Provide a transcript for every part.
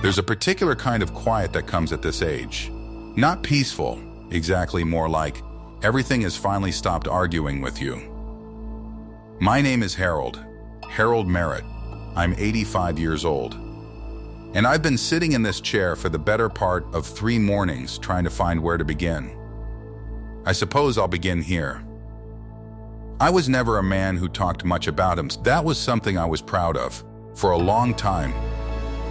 There's a particular kind of quiet that comes at this age. Not peaceful, exactly, more like everything has finally stopped arguing with you. My name is Harold Merritt. I'm 85 years old. And I've been sitting in this chair for the better part of 3 mornings trying to find where to begin. I suppose I'll begin here. I was never a man who talked much about him. That was something I was proud of. For a long time,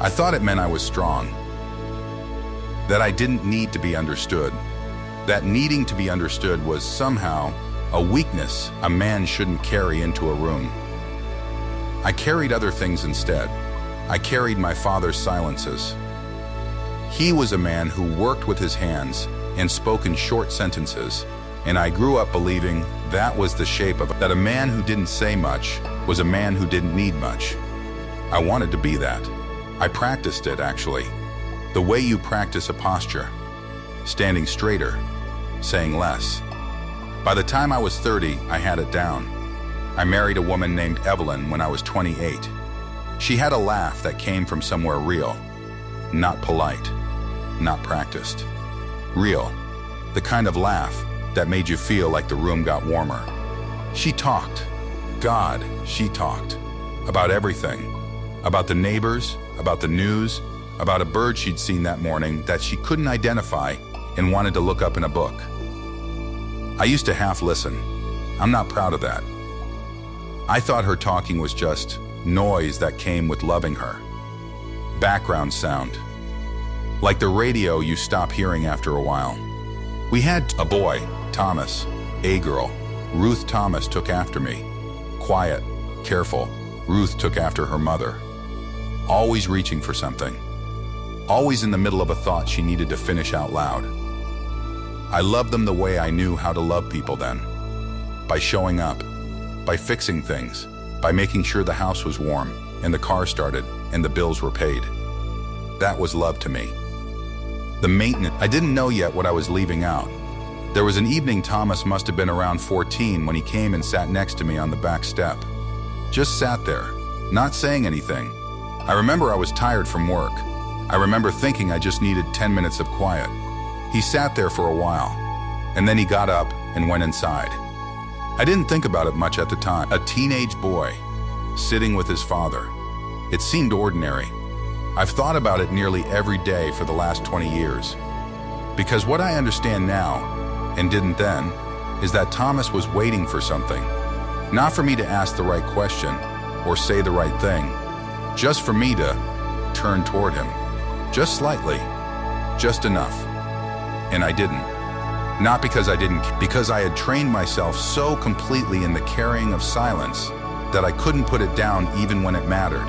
I thought it meant I was strong, that I didn't need to be understood, that needing to be understood was somehow a weakness a man shouldn't carry into a room. I carried other things instead. I carried my father's silences. He was a man who worked with his hands and spoke in short sentences, and I grew up believing that was the shape of it, that a man who didn't say much was a man who didn't need much. I wanted to be that. I practiced it, actually. The way you practice a posture. Standing straighter, saying less. By the time I was 30, I had it down. I married a woman named Evelyn when I was 28. She had a laugh that came from somewhere real, not polite, not practiced. Real, the kind of laugh that made you feel like the room got warmer. She talked. God, she talked. About everything. About the neighbors, about the news, about a bird she'd seen that morning that she couldn't identify and wanted to look up in a book. I used to half listen. I'm not proud of that. I thought her talking was just noise that came with loving her. Background sound. Like the radio you stop hearing after a while. We had a boy, Thomas, a girl. Ruth Thomas took after me. Quiet, careful. Ruth took after her mother. Always reaching for something. Always in the middle of a thought she needed to finish out loud. I loved them the way I knew how to love people then. By showing up. By fixing things. By making sure the house was warm, and the car started, and the bills were paid. That was love to me. The maintenance. I didn't know yet what I was leaving out. There was an evening Thomas must have been around 14 when he came and sat next to me on the back step. Just sat there, not saying anything. I remember I was tired from work. I remember thinking I just needed 10 minutes of quiet. He sat there for a while, and then he got up and went inside. I didn't think about it much at the time. A teenage boy, sitting with his father. It seemed ordinary. I've thought about it nearly every day for the last 20 years. Because what I understand now, and didn't then, is that Thomas was waiting for something. Not for me to ask the right question or say the right thing, just for me to turn toward him. Just slightly, just enough. And I didn't. Not because I didn't, because I had trained myself so completely in the carrying of silence that I couldn't put it down even when it mattered.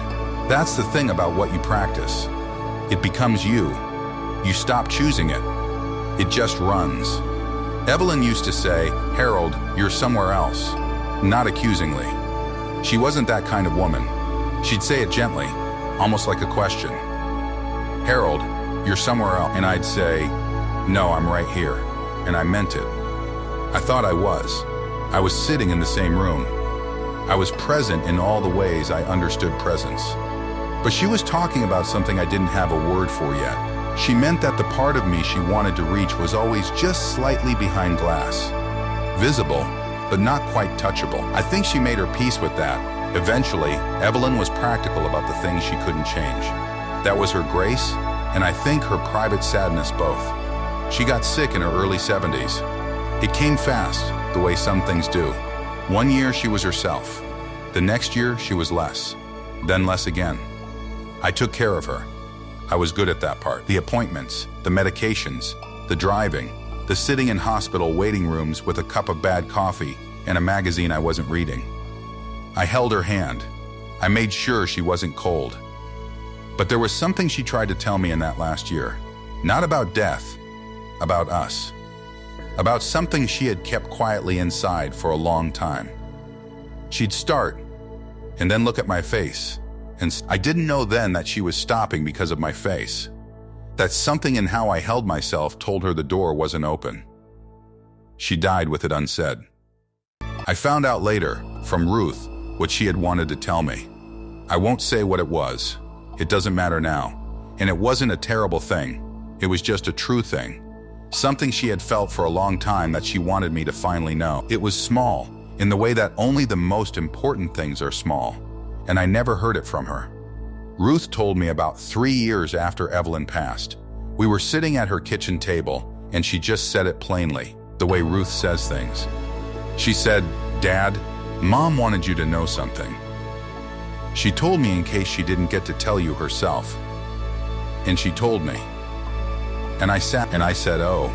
That's the thing about what you practice. It becomes you. You stop choosing it. It just runs. Evelyn used to say, "Harold, you're somewhere else." Not accusingly. She wasn't that kind of woman. She'd say it gently, almost like a question. "Harold, you're somewhere else." And I'd say, "No, I'm right here." And I meant it. I thought I was. I was sitting in the same room. I was present in all the ways I understood presence. But she was talking about something I didn't have a word for yet. She meant that the part of me she wanted to reach was always just slightly behind glass. Visible, but not quite touchable. I think she made her peace with that. Eventually, Evelyn was practical about the things she couldn't change. That was her grace, and I think her private sadness both. She got sick in her early 70s. It came fast, the way some things do. One year she was herself. The next year she was less. Then less again. I took care of her. I was good at that part. The appointments, the medications, the driving, the sitting in hospital waiting rooms with a cup of bad coffee and a magazine I wasn't reading. I held her hand. I made sure she wasn't cold. But there was something she tried to tell me in that last year. Not about death, about us. About something she had kept quietly inside for a long time. She'd start, and then look at my face, and I didn't know then that she was stopping because of my face. That something in how I held myself told her the door wasn't open. She died with it unsaid. I found out later, from Ruth, what she had wanted to tell me. I won't say what it was. It doesn't matter now. And it wasn't a terrible thing. It was just a true thing. Something she had felt for a long time that she wanted me to finally know. It was small, in the way that only the most important things are small, and I never heard it from her. Ruth told me about 3 years after Evelyn passed. We were sitting at her kitchen table, and she just said it plainly, the way Ruth says things. She said, "Dad, Mom wanted you to know something." She told me in case she didn't get to tell you herself. And she told me. And I sat and I said, "Oh,"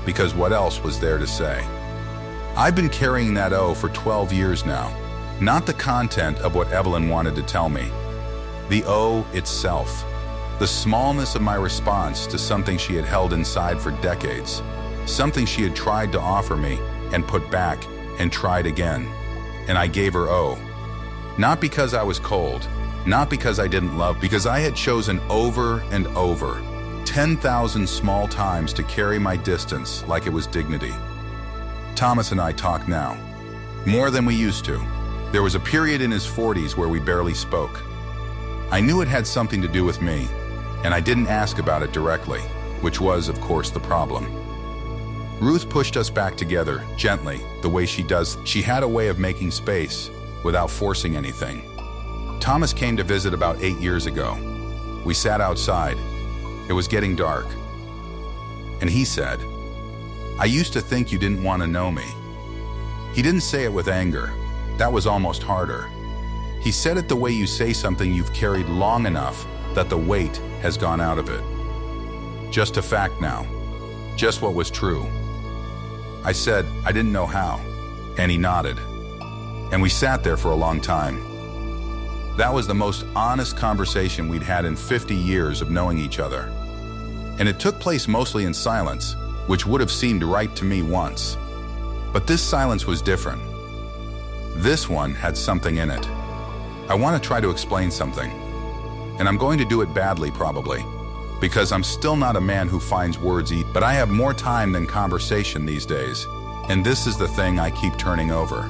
because what else was there to say? I've been carrying that "oh" for 12 years now. Not the content of what Evelyn wanted to tell me. The "oh" itself. The smallness of my response to something she had held inside for decades. Something she had tried to offer me and put back and tried again. And I gave her "oh." Not because I was cold, not because I didn't love, because I had chosen over and over, 10,000 small times to carry my distance like it was dignity. Thomas and I talk now, more than we used to. There was a period in his 40s where we barely spoke. I knew it had something to do with me, and I didn't ask about it directly, which was, of course, the problem. Ruth pushed us back together, gently, the way she does. She had a way of making space without forcing anything. Thomas came to visit about 8 years ago. We sat outside. It was getting dark. And he said, "I used to think you didn't want to know me." He didn't say it with anger. That was almost harder. He said it the way you say something you've carried long enough that the weight has gone out of it. Just a fact now. Just what was true. I said, "I didn't know how." And he nodded. And we sat there for a long time. That was the most honest conversation we'd had in 50 years of knowing each other. And it took place mostly in silence, which would have seemed right to me once. But this silence was different. This one had something in it. I want to try to explain something. And I'm going to do it badly, probably, because I'm still not a man who finds words easy. But I have more time than conversation these days, and this is the thing I keep turning over.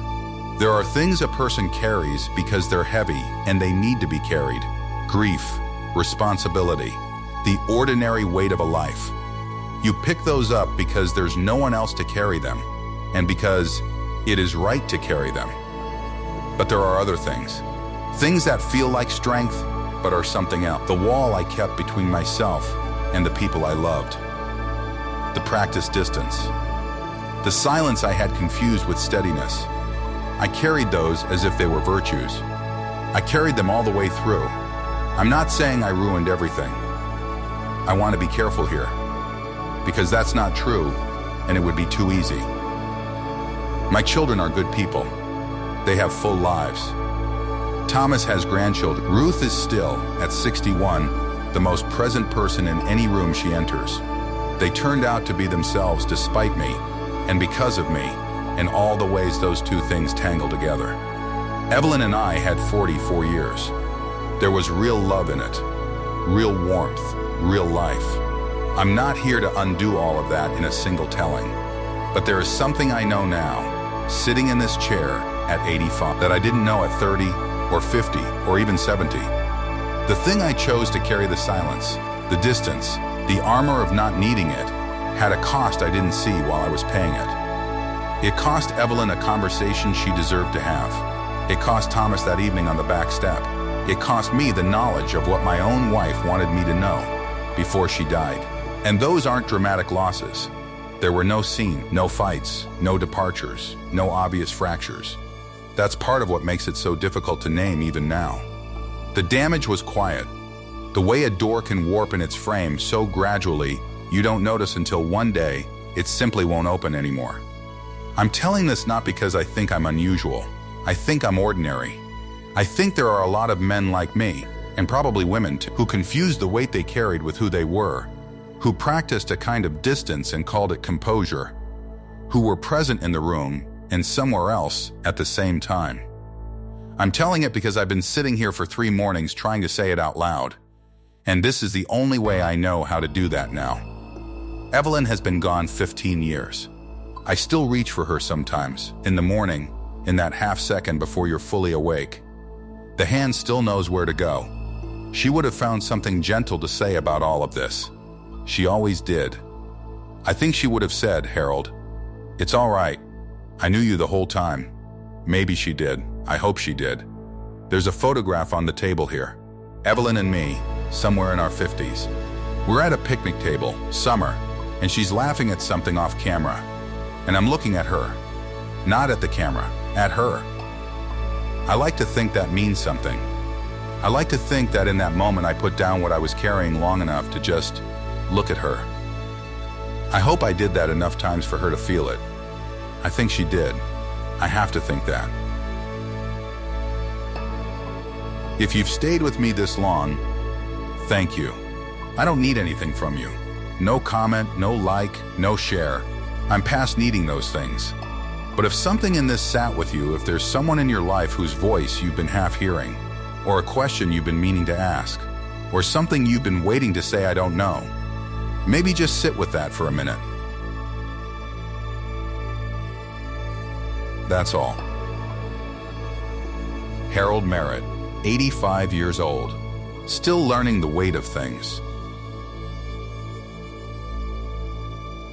There are things a person carries because they're heavy and they need to be carried. Grief, responsibility, the ordinary weight of a life. You pick those up because there's no one else to carry them, and because it is right to carry them. But there are other things. Things that feel like strength, but are something else. The wall I kept between myself and the people I loved. The practiced distance. The silence I had confused with steadiness. I carried those as if they were virtues. I carried them all the way through. I'm not saying I ruined everything. I want to be careful here, because that's not true, and it would be too easy. My children are good people. They have full lives. Thomas has grandchildren. Ruth is still, at 61, the most present person in any room she enters. They turned out to be themselves despite me, and because of me, in all the ways those two things tangle together. Evelyn and I had 44 years. There was real love in it, real warmth, real life. I'm not here to undo all of that in a single telling, but there is something I know now, sitting in this chair at 85, that I didn't know at 30 or 50 or even 70. The thing I chose to carry, the silence, the distance, the armor of not needing it, had a cost I didn't see while I was paying it. It cost Evelyn a conversation she deserved to have. It cost Thomas that evening on the back step. It cost me the knowledge of what my own wife wanted me to know before she died. And those aren't dramatic losses. There were no scene, no fights, no departures, no obvious fractures. That's part of what makes it so difficult to name even now. The damage was quiet. The way a door can warp in its frame so gradually you don't notice until one day it simply won't open anymore. I'm telling this not because I think I'm unusual. I think I'm ordinary. I think there are a lot of men like me, and probably women too, who confused the weight they carried with who they were, who practiced a kind of distance and called it composure, who were present in the room and somewhere else at the same time. I'm telling it because I've been sitting here for 3 mornings trying to say it out loud, and this is the only way I know how to do that now. Evelyn has been gone 15 years. I still reach for her sometimes, in the morning, in that half second before you're fully awake. The hand still knows where to go. She would have found something gentle to say about all of this. She always did. I think she would have said, "Harold, it's all right. I knew you the whole time." Maybe she did. I hope she did. There's a photograph on the table here. Evelyn and me, somewhere in our 50s. We're at a picnic table, summer, and she's laughing at something off camera. And I'm looking at her. Not at the camera, at her. I like to think that means something. I like to think that in that moment I put down what I was carrying long enough to just look at her. I hope I did that enough times for her to feel it. I think she did. I have to think that. If you've stayed with me this long, thank you. I don't need anything from you. No comment, no like, no share. I'm past needing those things. But if something in this sat with you, if there's someone in your life whose voice you've been half hearing, or a question you've been meaning to ask, or something you've been waiting to say I don't know, maybe just sit with that for a minute. That's all. Harold Merritt, 85 years old, still learning the weight of things.